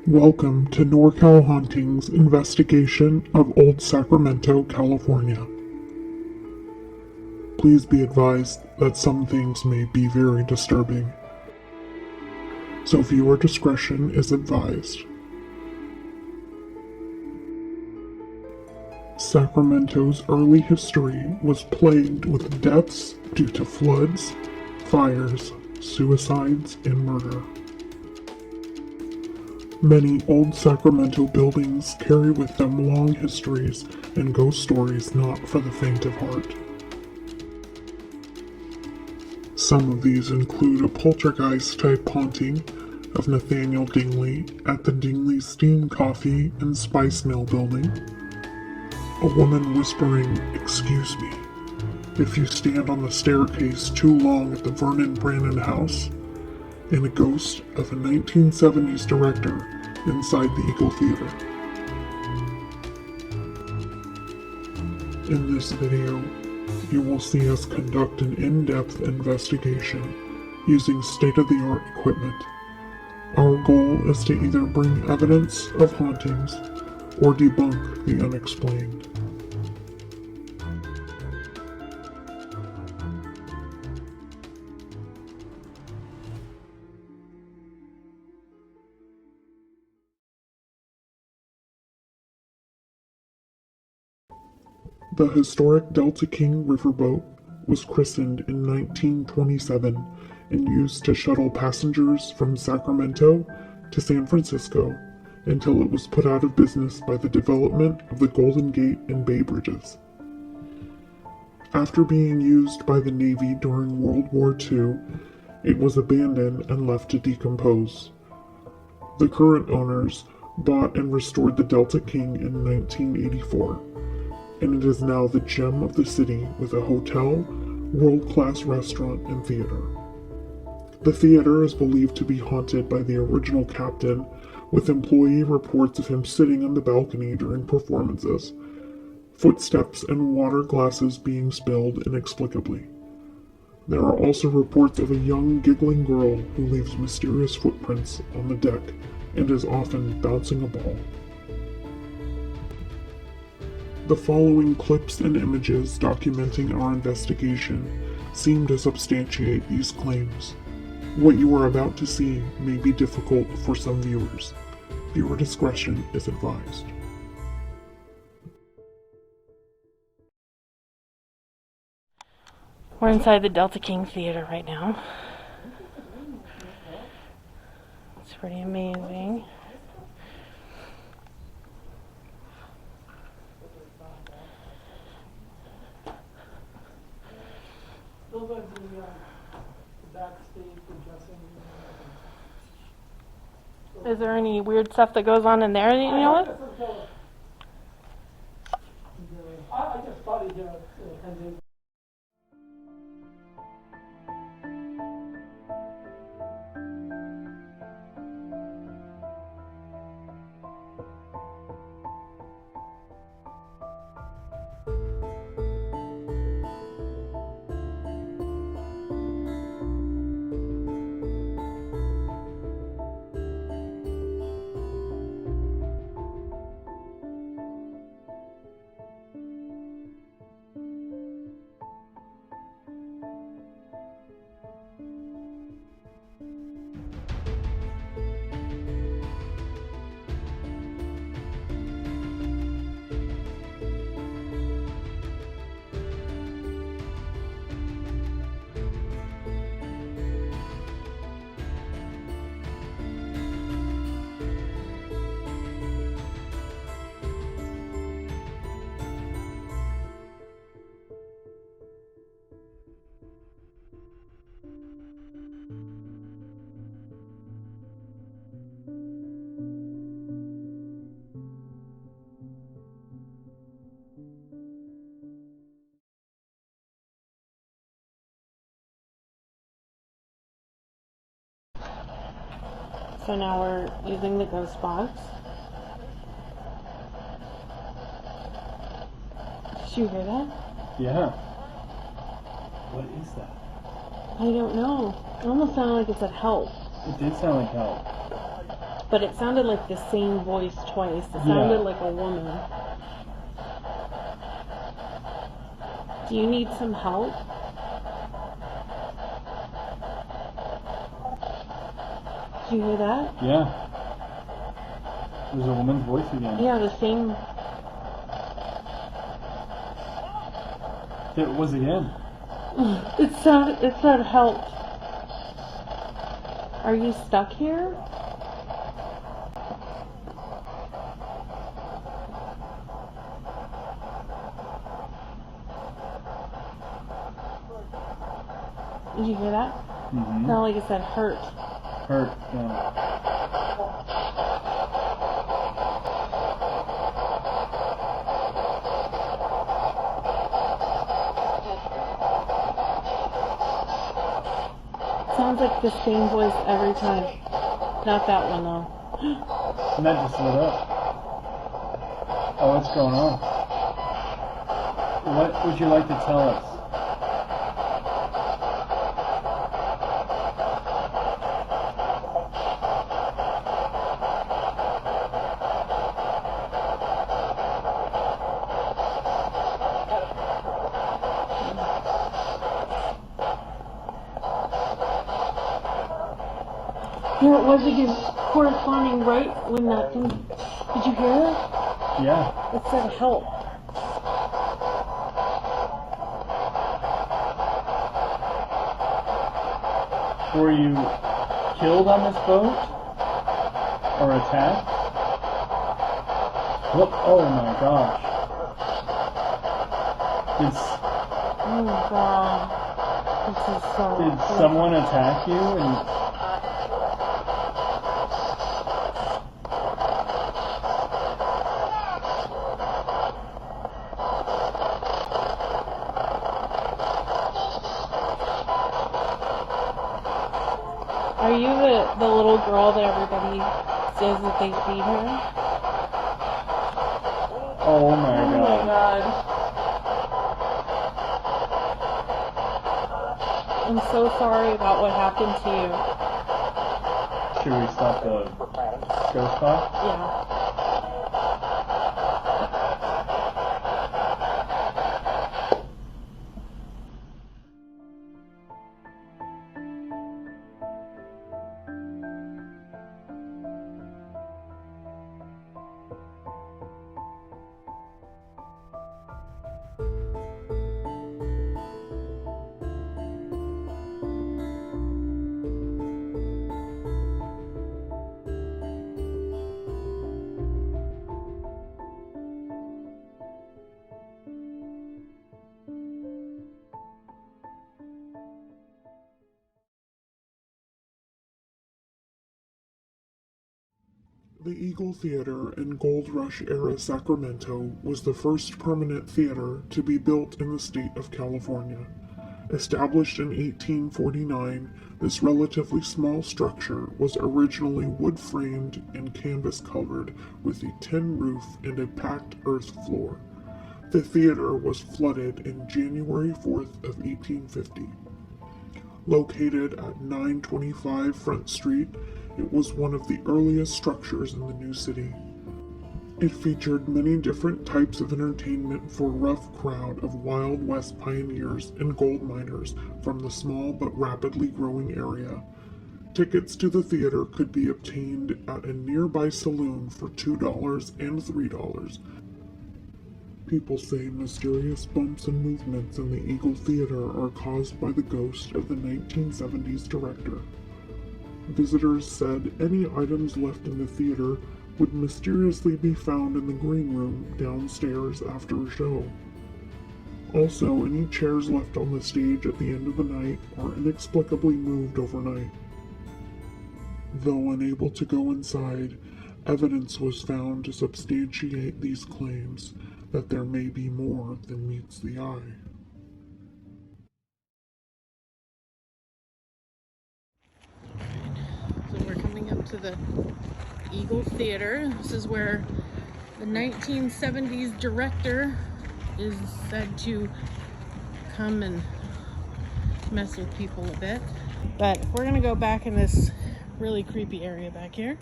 Welcome to NorCal Hauntings investigation of Old Sacramento, California. Please be advised that some things may be very disturbing, so viewer discretion is advised. Sacramento's early history was plagued with deaths due to floods, fires, suicides, and murder. Many old Sacramento buildings carry with them long histories and ghost stories not for the faint of heart. Some of these include a poltergeist-type haunting of Nathaniel Dingley at the Dingley Steam Coffee and Spice Mill building, a woman whispering, "Excuse me," if you stand on the staircase too long at the Vernon Brannon house, and a ghost of a 1970s director inside the Eagle Theater. In this video, you will see us conduct an in-depth investigation using state-of-the-art equipment. Our goal is to either bring evidence of hauntings or debunk the unexplained. The historic Delta King riverboat was christened in 1927 and used to shuttle passengers from Sacramento to San Francisco until it was put out of business by the development of the Golden Gate and Bay Bridges. After being used by the Navy during World War II, it was abandoned and left to decompose. The current owners bought and restored the Delta King in 1984. And it is now the gem of the city with a hotel, world-class restaurant, and theater. The theater is believed to be haunted by the original captain, with employee reports of him sitting on the balcony during performances, footsteps and water glasses being spilled inexplicably. There are also reports of a young, giggling girl who leaves mysterious footprints on the deck and is often bouncing a ball. The following clips and images documenting our investigation seem to substantiate these claims. What you are about to see may be difficult for some viewers. Viewer discretion is advised. We're inside the Delta King Theater right now. It's pretty amazing. Is there any weird stuff that goes on in there that you know of? I just thought he did attended. So now we're using the ghost box. Did you hear that? Yeah. What is that? I don't know. It almost sounded like it said help. It did sound like help. But it sounded like the same voice twice. It Yeah. sounded like a woman. Do you need some help? Do you hear that? Yeah. There's a woman's voice again. Yeah, the same. It was again. It said help. Are you stuck here? Did you hear that? Mm-hmm. Sounded like it said hurt. Hurt. Yeah. Sounds like the same voice every time. Not that one though. And that just lit up. Oh, what's going on? What would you like to tell us? Here it was again, corresponding right when that thing. Did you hear it? Yeah. It said help. Were you killed on this boat? Or attacked? What? Oh my gosh. Oh god. This is so. Did someone attack you? And Are you the little girl that everybody says that they see her? oh my Oh my god. god. I'm so sorry about what happened to you. Should we stop the ghost talk? Yeah. The Eagle Theater in Gold Rush era Sacramento was the first permanent theater to be built in the state of California. Established in 1849, this relatively small structure was originally wood-framed and canvas-covered with a tin roof and a packed earth floor. The theater was flooded in January 4th of 1850. Located at 925 Front Street, it was one of the earliest structures in the new city. It featured many different types of entertainment for a rough crowd of Wild West pioneers and gold miners from the small but rapidly growing area. Tickets to the theater could be obtained at a nearby saloon for $2 and $3. People say mysterious bumps and movements in the Eagle Theater are caused by the ghost of the 1970s director. Visitors said any items left in the theater would mysteriously be found in the green room downstairs after a show. Also, any chairs left on the stage at the end of the night are inexplicably moved overnight. Though unable to go inside, evidence was found to substantiate these claims that there may be more than meets the eye. So we're coming up to the Eagle Theater. This is where the 1970s director is said to come and mess with people a bit. But we're gonna go back in this really creepy area back here.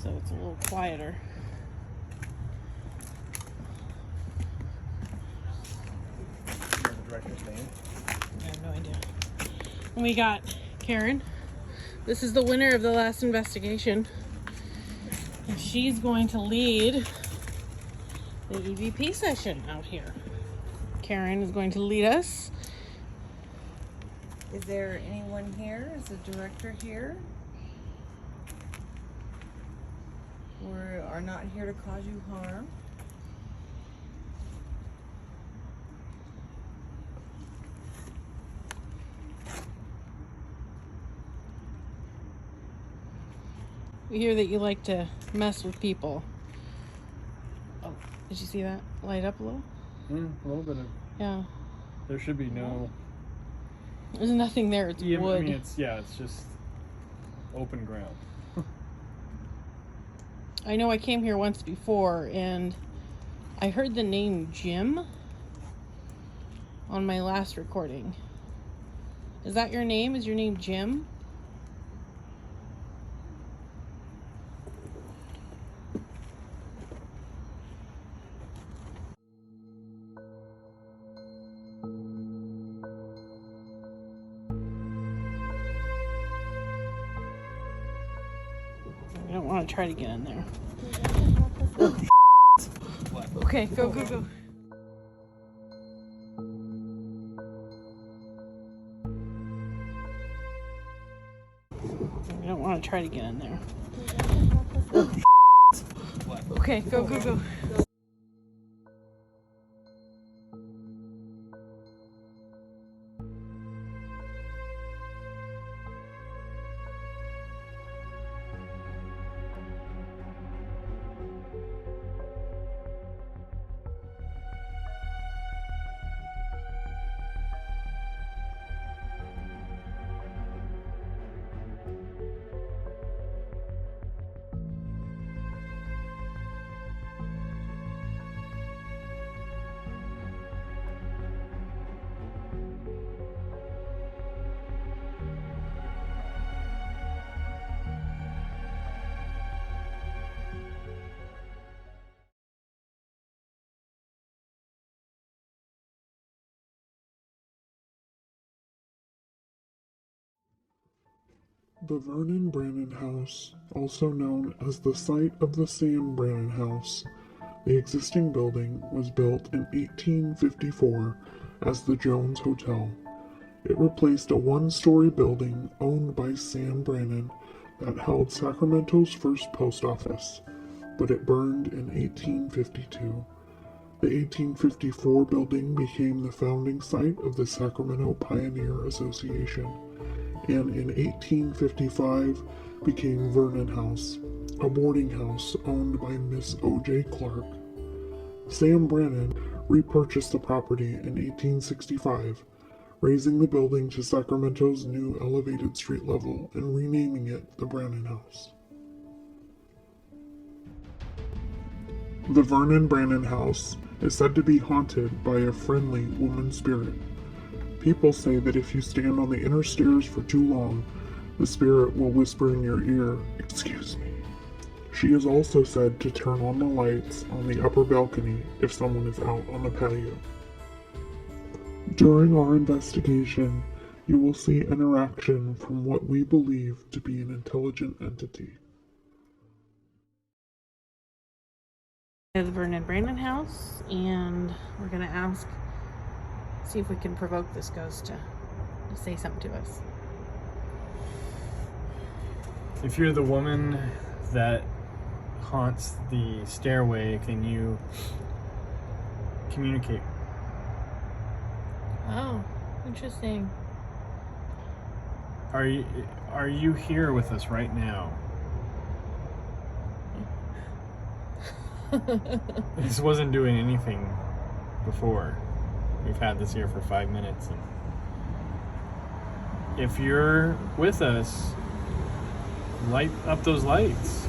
so it's a little quieter. The director's name? I have no idea. And we got Karen. This is the winner of the last investigation. And she's going to lead the EVP session out here. Karen is going to lead us. Is there anyone here? Is the director here? We are not here to cause you harm. We hear that you like to mess with people. Oh, did you see that light up a little? A little bit of. Yeah. There should be no. There's nothing there. It's Yeah, wood. I mean, it's just open ground. I know I came here once before and I heard the name Jim on my last recording. Is that your name? Is your name Jim? I don't want to try to get in there. Okay, go, go, go. I don't want to try to get in there. Okay, go, go, go. The Vernon Brannon House, also known as the site of the Sam Brannon House, the existing building was built in 1854 as the Jones Hotel. It replaced a one-story building owned by Sam Brannon that held Sacramento's first post office, but it burned in 1852. The 1854 building became the founding site of the Sacramento Pioneer Association, and in 1855 became Vernon House, a boarding house owned by Miss O.J. Clark. Sam Brannon repurchased the property in 1865, raising the building to Sacramento's new elevated street level and renaming it the Brannon House. The Vernon Brannon House is said to be haunted by a friendly woman spirit. People say that if you stand on the inner stairs for too long, the spirit will whisper in your ear, "Excuse me." She is also said to turn on the lights on the upper balcony if someone is out on the patio. During our investigation, you will see interaction from what we believe to be an intelligent entity. The Vernon Brannon House, and we're gonna see if we can provoke this ghost to say something to us. If you're the woman that haunts the stairway, can you communicate? Oh, interesting. Are you here with us right now? This wasn't doing anything before. We've had this here for 5 minutes, and if you're with us, light up those lights.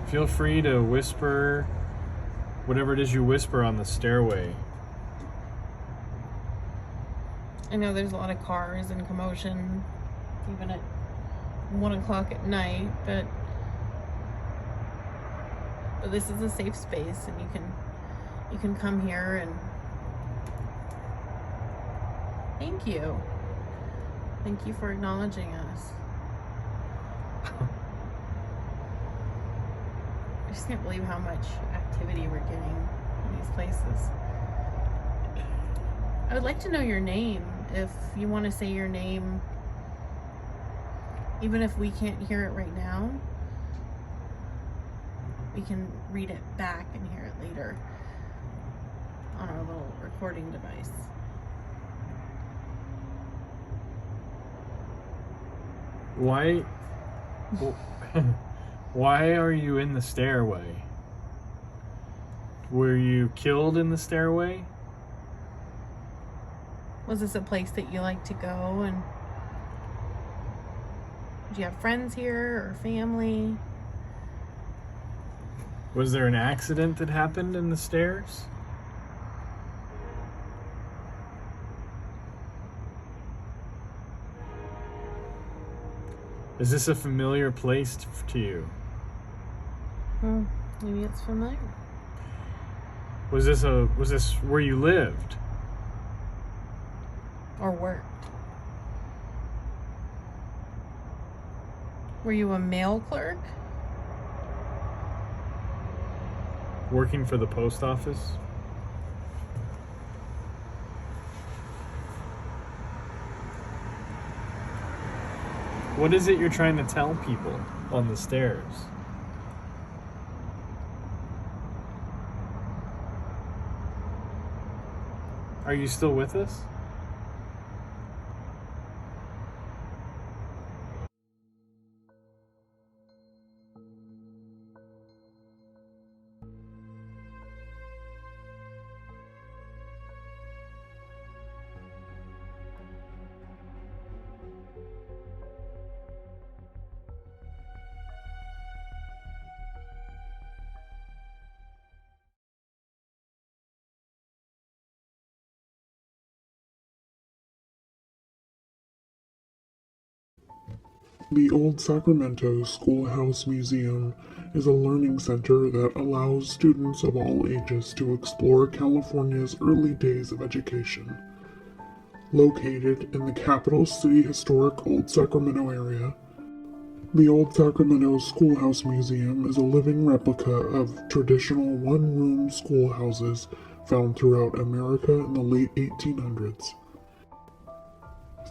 Feel free to whisper whatever it is you whisper on the stairway. I know there's a lot of cars and commotion, even at 1 o'clock at night, but this is a safe space, and you can come here. And thank you for acknowledging us. I just can't believe how much activity we're getting in these places. I would like to know your name. If you want to say your name, even if we can't hear it right now, we can read it back and hear it later on our little recording device. Why are you in the stairway? Were you killed in the stairway? Was this a place that you like to go? And do you have friends here or family? Was there an accident that happened in the stairs? Is this a familiar place to you? Maybe it's familiar. Was this where you lived? Or worked. Were you a mail clerk? Working for the post office? What is it you're trying to tell people on the stairs? Are you still with us? The Old Sacramento Schoolhouse Museum is a learning center that allows students of all ages to explore California's early days of education. Located in the capital city historic Old Sacramento area, the Old Sacramento Schoolhouse Museum is a living replica of traditional one-room schoolhouses found throughout America in the late 1800s.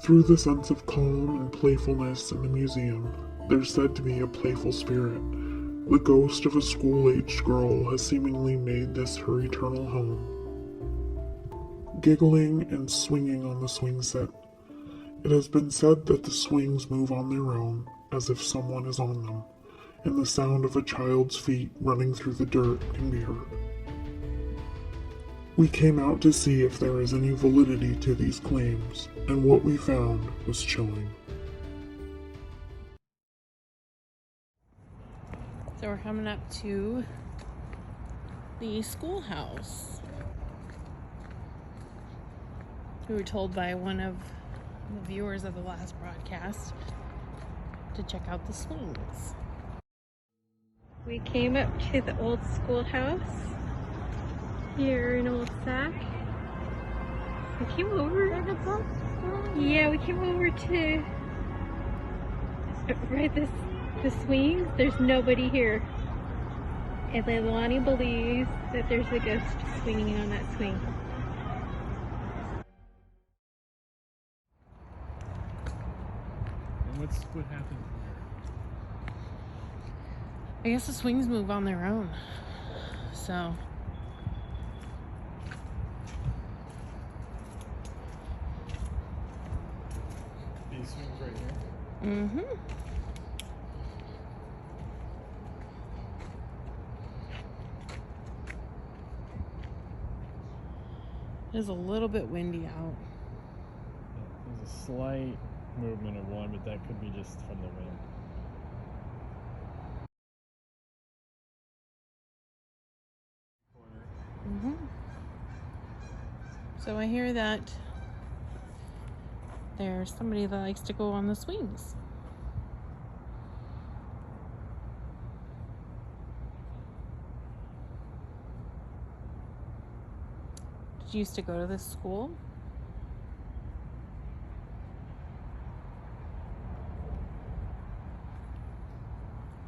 Through the sense of calm and playfulness in the museum, there's said to be a playful spirit. The ghost of a school-aged girl has seemingly made this her eternal home. Giggling and swinging on the swing set, it has been said that the swings move on their own, as if someone is on them, and the sound of a child's feet running through the dirt can be heard. We came out to see if there is any validity to these claims, and what we found was chilling. So we're coming up to the schoolhouse. We were told by one of the viewers of the last broadcast to check out the swings. We came up to the old schoolhouse here in Old Sac. We came over. Yeah, we came over to ride the swings. There's nobody here. And Leilani believes that there's a ghost swinging on that swing. And what happened here? I guess the swings move on their own. So These swings right here? It is a little bit windy out. There's a slight movement of one, but that could be just from the wind. So I hear that there's somebody that likes to go on the swings. used to go to this school.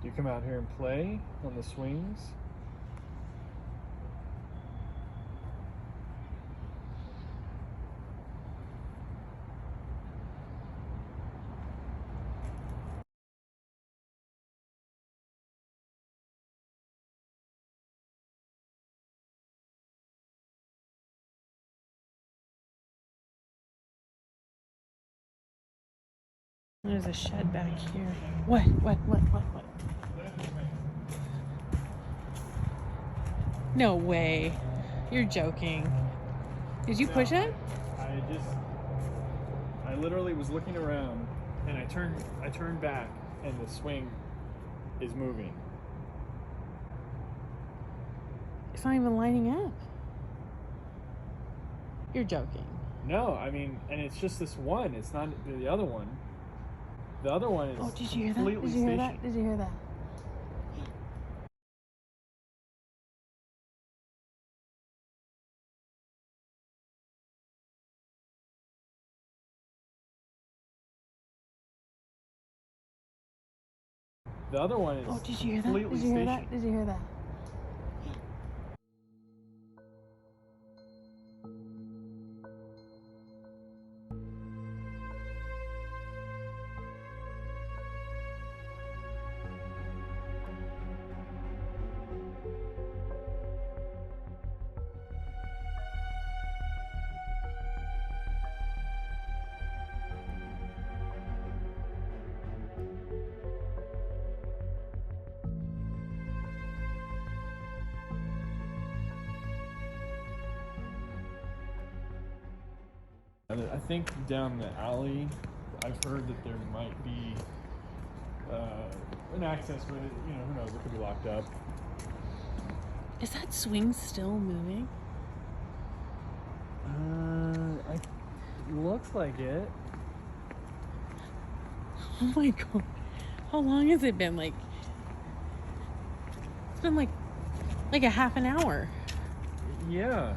Do you come out here and play on the swings? There's a shed back here. What? No way. You're joking. Did you push it? I literally was looking around and I turned back and the swing is moving. It's not even lining up. You're joking. No, I mean, and it's just this one. It's not the other one. The other one is Oh, did you hear that? completely Did you hear that? stationary. Did you hear that? The other one is Oh, did you hear that? completely Did you hear that? stationary. Did you hear that? I think down the alley, I've heard that there might be an access, but who knows? It could be locked up. Is that swing still moving? It looks like it. Oh my god. How long has it been? It's been like a half an hour. Yeah.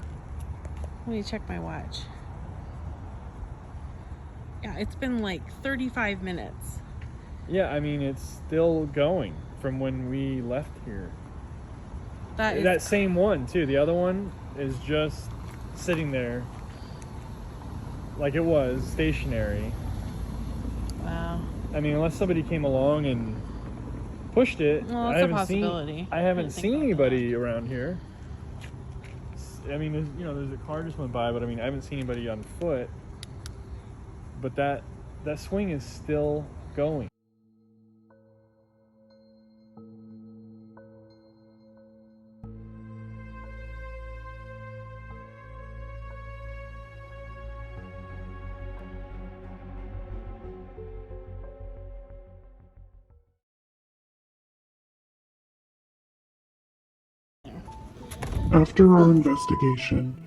Let me check my watch. Yeah, it's been like 35 minutes. Yeah, I mean, it's still going from when we left here. That Same one, too. The other one is just sitting there like it was, stationary. Wow. I mean, unless somebody came along and pushed it. Well, that's a possibility. I haven't Didn't think seen about anybody around here. I mean, there's a car just went by, but I mean, I haven't seen anybody on foot. But that swing is still going. After our investigation,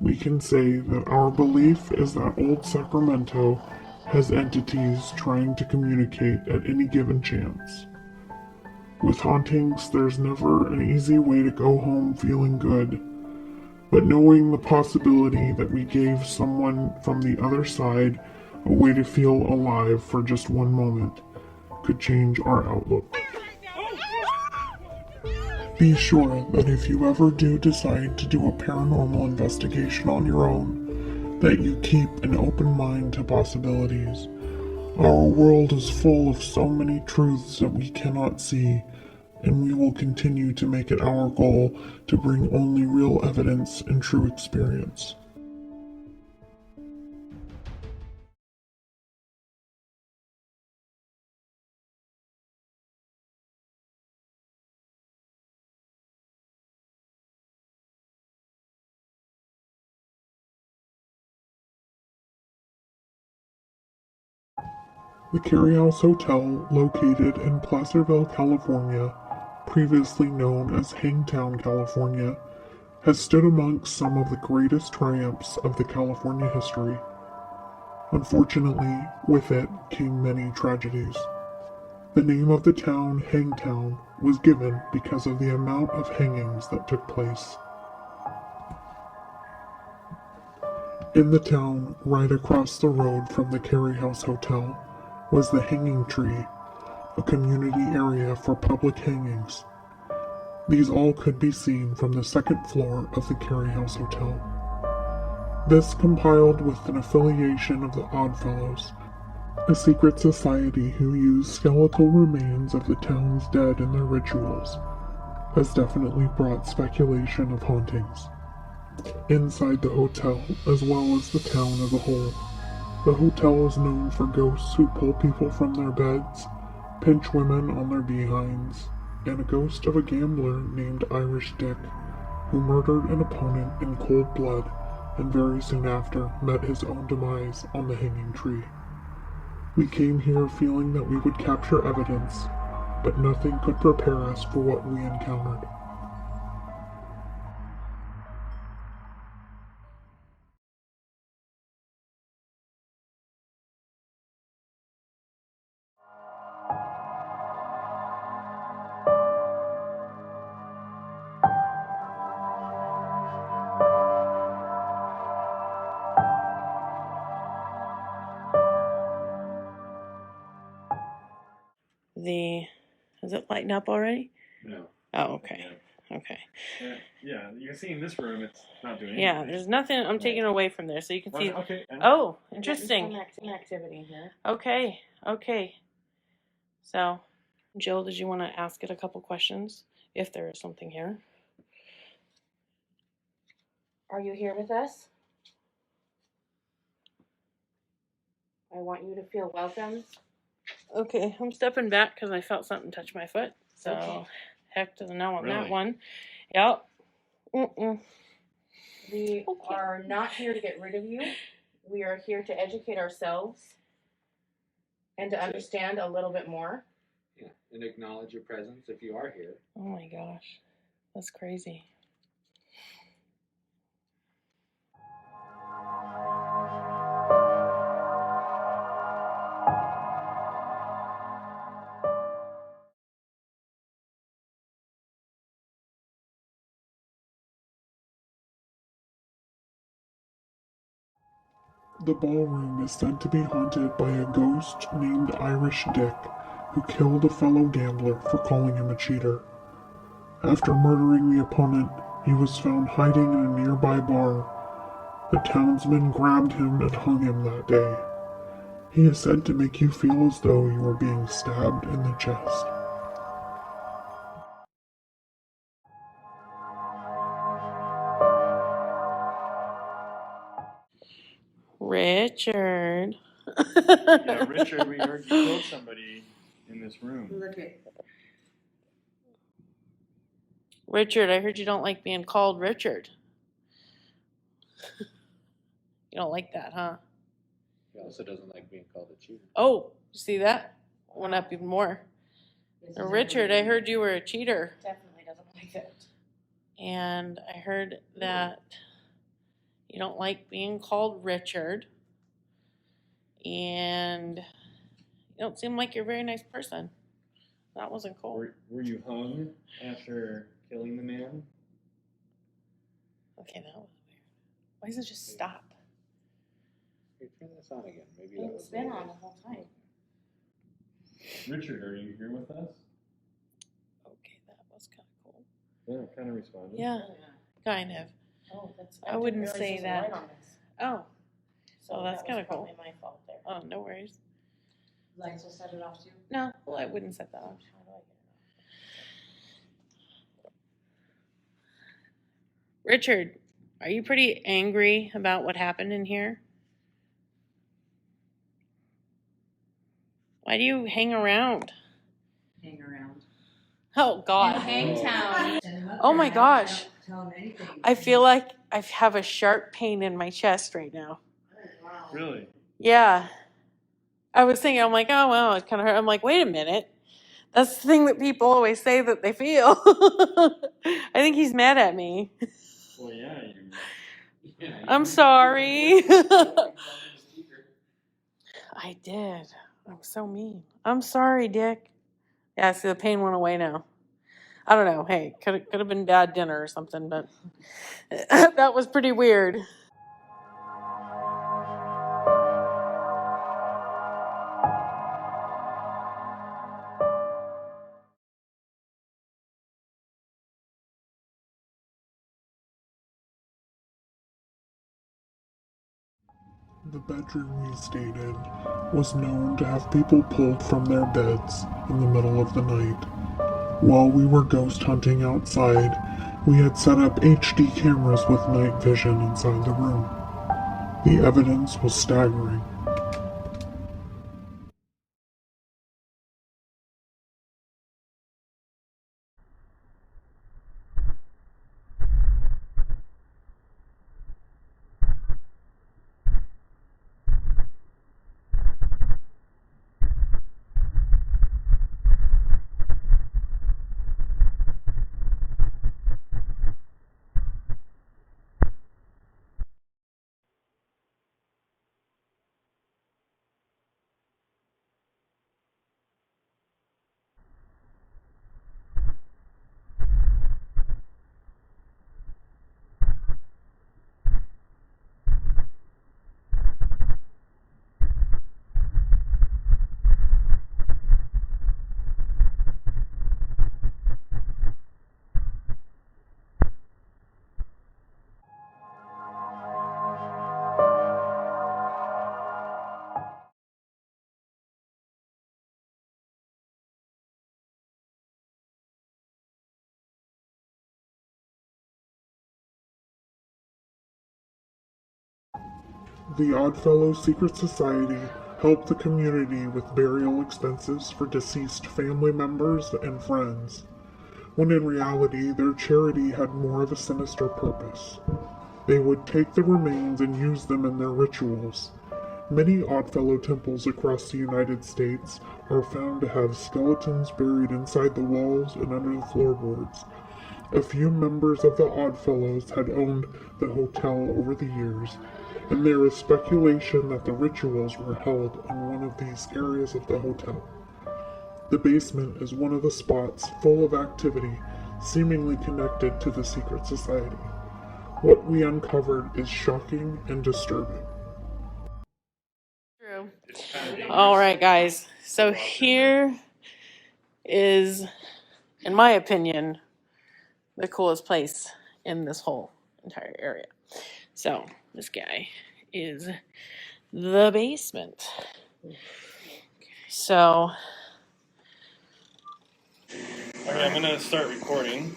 we can say that our belief is that old Sacramento has entities trying to communicate at any given chance. With hauntings, there's never an easy way to go home feeling good, but knowing the possibility that we gave someone from the other side a way to feel alive for just one moment could change our outlook. Be sure that if you ever do decide to do a paranormal investigation on your own, that you keep an open mind to possibilities. Our world is full of so many truths that we cannot see, and we will continue to make it our goal to bring only real evidence and true experience. The Carey House Hotel, located in Placerville, California, previously known as Hangtown, California, has stood amongst some of the greatest triumphs of the California history. Unfortunately, with it came many tragedies. The name of the town, Hangtown, was given because of the amount of hangings that took place. In the town, right across the road from the Carey House Hotel, was the Hanging Tree, a community area for public hangings. These all could be seen from the second floor of the Carey House Hotel. This compiled with an affiliation of the Oddfellows, a secret society who use skeletal remains of the town's dead in their rituals, has definitely brought speculation of hauntings. Inside the hotel, as well as the town as a whole, the hotel is known for ghosts who pull people from their beds, pinch women on their behinds, and a ghost of a gambler named Irish Dick, who murdered an opponent in cold blood and very soon after met his own demise on the Hanging Tree. We came here feeling that we would capture evidence, but nothing could prepare us for what we encountered. Is it lighting up already? No. Oh, okay. Okay. Yeah, you can see in this room it's not doing anything. Yeah, there's nothing. I'm taking it away from there, so you can see. Okay. Oh, interesting. Some activity here. Okay. Okay. So, Jill, did you want to ask it a couple questions if there is something here? Are you here with us? I want you to feel welcome. Okay, I'm stepping back because I felt something touch my foot. So, Okay. heck to the no on that Really? one. Yep. Mm-mm. We Okay. are not here to get rid of you. We are here to educate ourselves and to understand a little bit more. Yeah, and acknowledge your presence if you are here. Oh my gosh, that's crazy. The ballroom is said to be haunted by a ghost named Irish Dick, who killed a fellow gambler for calling him a cheater. After murdering the opponent, he was found hiding in a nearby bar. The townsmen grabbed him and hung him that day. He is said to make you feel as though you were being stabbed in the chest. Richard. Yeah, Richard, we heard you killed somebody in this room. Look at Richard, I heard you don't like being called Richard. You don't like that, huh? He also doesn't like being called a cheater. Oh, you see that? Went up even more. Now, Richard, I heard you were a cheater. definitely doesn't like that. And I heard that you don't like being called Richard. And you don't seem like you're a very nice person. That wasn't cool. Were you hung after killing the man? Okay, that was weird. Why does it just stop? Hey, turn this on again. Maybe that It's was been the- on the whole time. Richard, are you here with us? Okay, that was kind of cool. Yeah, kind of responded. Yeah, kind of. Oh, that's. I wouldn't didn't realize say there's a that. light on this. Oh, So that's that was kinda cool. probably my fault there. oh, no worries. Lights will set it off too. No, well, I wouldn't set that off. How do I get it off? Richard, are you pretty angry about what happened in here? Why do you hang around? Hang around. Oh, God. Hangtown. Oh, my gosh. I feel like I have a sharp pain in my chest right now. Wow. Really? Yeah. I was thinking, I'm like, oh, well, it kind of hurt. I'm like, wait a minute. That's the thing that people always say that they feel. I think he's mad at me. Well, yeah. I'm sorry. I did. I'm so mean. I'm sorry, Dick. Yeah, see, the pain went away now. I don't know. Hey, could have been bad dinner or something, but that was pretty weird. The bedroom we stayed in was known to have people pulled from their beds in the middle of the night. While we were ghost hunting outside, we had set up HD cameras with night vision inside the room. The evidence was staggering. The Oddfellow Secret Society helped the community with burial expenses for deceased family members and friends, when in reality their charity had more of a sinister purpose. They would take the remains and use them in their rituals. Many Oddfellow temples across the United States are found to have skeletons buried inside the walls and under the floorboards. A few members of the Oddfellows had owned the hotel over the years, and there is speculation that the rituals were held in one of these areas of the hotel. The basement is one of the spots full of activity seemingly connected to the secret society. What we uncovered is shocking and disturbing. True. All right, guys. So here is, in my opinion, the coolest place in this whole entire area. So this guy is the basement. So Okay, I'm gonna start recording.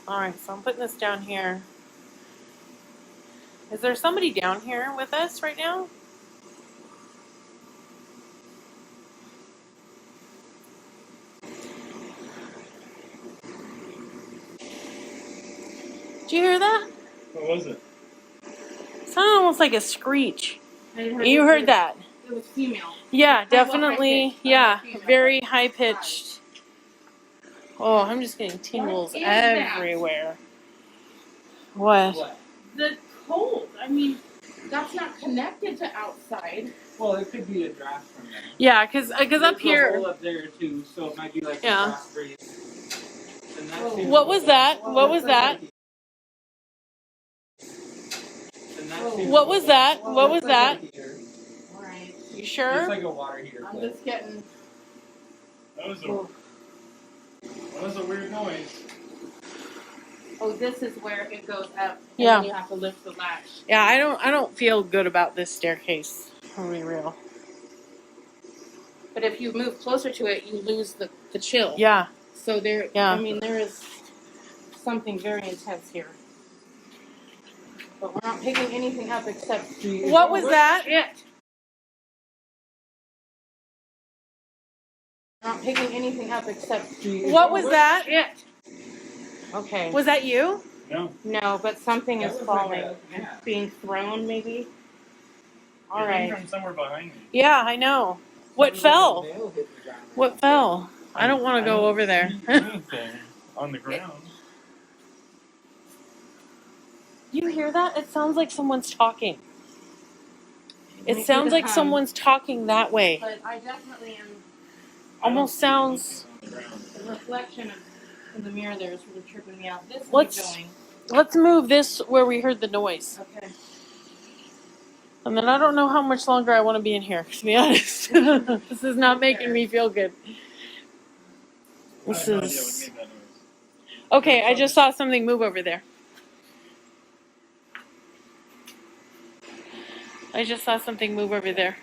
all right, so I'm putting this down here. Is there somebody down here with us right now? Did you hear that? What was it? It sounded almost like a screech. You heard that? It was female. Yeah, Very well definitely. high-pitched. Yeah, Female. very high pitched. Oh, I'm just getting tingles What is that? everywhere. What? The cold. I mean, that's not connected to outside. Well, it could be a draft from there. Yeah, cause up There's a here. hole up there too, so it might be like Yeah. a frost breeze. And that seems What was that? well, What was that's that? and that seems What was that? well, What was that's that? like a heater. Right. You It's sure? like a water heater. I'm but- just getting. That was a weird noise. Oh, this is where it goes up. And Yeah. then you have to lift the latch. Yeah, I don't feel good about this staircase. I'm gonna be real. But if you move closer to it, you lose the chill. Yeah. So there. Yeah. I mean, there is something very intense here. But we're not picking anything up except. What was that? Shit. We're not picking anything up except. What was that? Shit. Okay. Was that you? No. No, but something That is was like falling. a- yeah. It's being thrown, maybe. All It came right. from somewhere behind me. Yeah, I know. What fell? What fell? I don't want to go over there. see anything on the ground. You hear that? It sounds like someone's talking. It Might sounds be the like hum. someone's talking that way. But I definitely am. Almost sounds. On the ground. The reflection of in the mirror there is really tripping me out. This Let's- is going. Let's move this where we heard the noise. Okay. And then I don't know how much longer I want to be in here, to be honest. This is not making me feel good. This I have no idea what is. made that noise. Okay, I just saw something move over there. I just saw something move over there.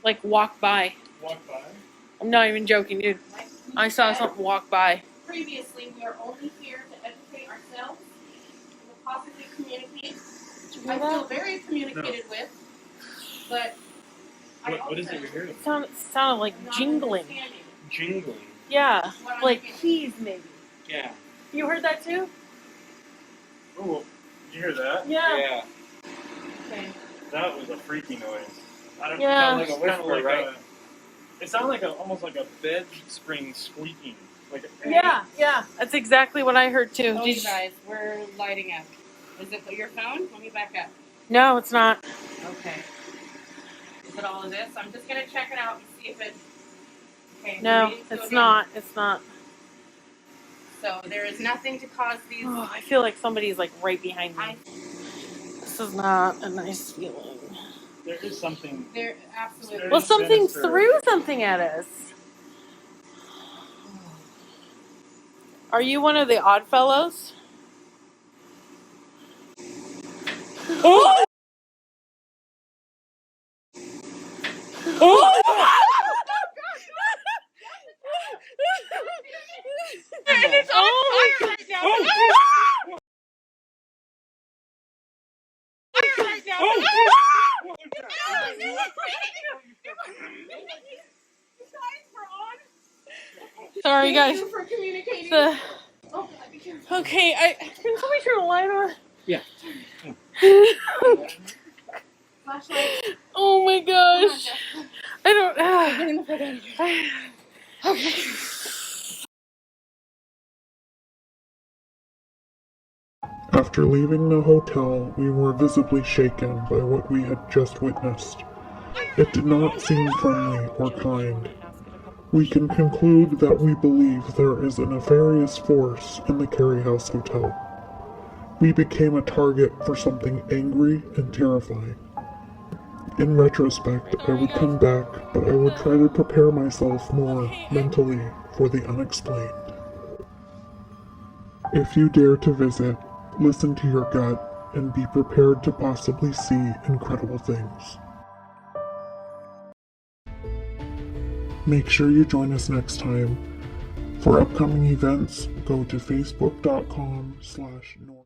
Like walk by. Walk by. I'm not even joking, dude. Like we I saw said something walk by. previously, we are only here to educate ourselves and to possibly communicate. I feel very communicated with, but What is it you're hearing? It sounded like I'm not jingling. understanding Jingling. Yeah, what I'm like getting. keys maybe. Yeah. You heard that too? Oh, you hear that? Yeah. Okay. That was a freaky noise. I don't Yeah. know. Like a It's kinda whisper, right? It sounded like almost like a bed spring squeaking. Like a, Yeah, yeah. That's exactly what I heard too. Oh, Did you guys, we're lighting up. Is it your phone? Let me back up. No, it's not. Okay. Is it all of this? I'm just gonna check it out and see if it. Okay. the No, readings go it's down. not. It's not. So there is nothing to cause these. Oh, I feel like somebody's like right behind me. I, This is not a nice feeling. there is something. there absolutely. Well, something sinister. threw something at us. Are you one of the odd fellows? Oh! Oh! And it's on fire right now. Right now. Sorry, guys. Thank you for communicating. The- Oh, God, be careful. okay, can somebody turn the light on? Yeah. Flashlight. Oh my gosh. I don't. Getting the fuck out of here. Okay. After leaving the hotel, we were visibly shaken by what we had just witnessed. It did not seem friendly or kind. We can conclude that we believe there is a nefarious force in the Carey House Hotel. We became a target for something angry and terrifying. In retrospect, I would come back, but I would try to prepare myself more mentally for the unexplained. If you dare to visit, listen to your gut and be prepared to possibly see incredible things. Make sure you join us next time. For upcoming events, go to facebook.com/north.